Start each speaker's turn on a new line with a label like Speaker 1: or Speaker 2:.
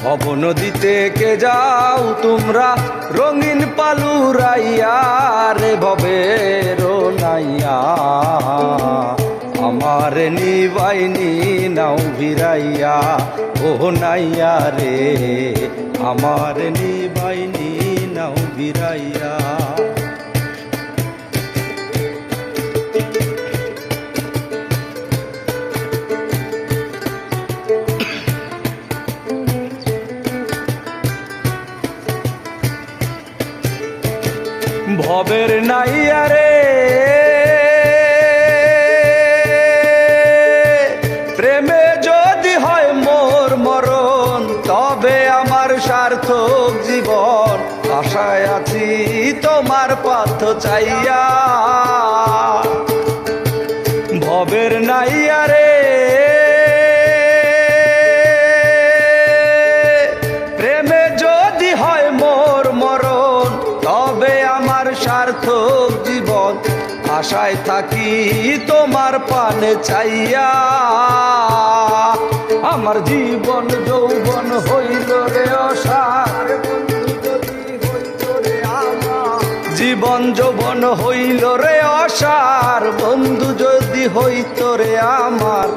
Speaker 1: ভব নদীতে কে যাও তোমরা রঙিন পালুরাইয়া রে ভবের নাইয়া আমার নিবাইনি নাও ভিরাইয়া ও নাইয়া রে আমার নিবাইনি নাও ভিরাইয়া। ভবের নাইয়া রে প্রেমে যদি হয় মোর মরণ তবে আমার সার্থক জীবন আশায় আছি তোমার পথ চাইয়া। ভবের নাইয়া রে প্রেমে যদি হয় মোর মরণ তবে আমার সার্থক জীবন আশায় থাকি তোমার পানে চাইয়া। আমার জীবন যৌবন হইল রে অসার জীবন যৌবন হইল রে অসার বন্ধু যদি হইত রে আমার।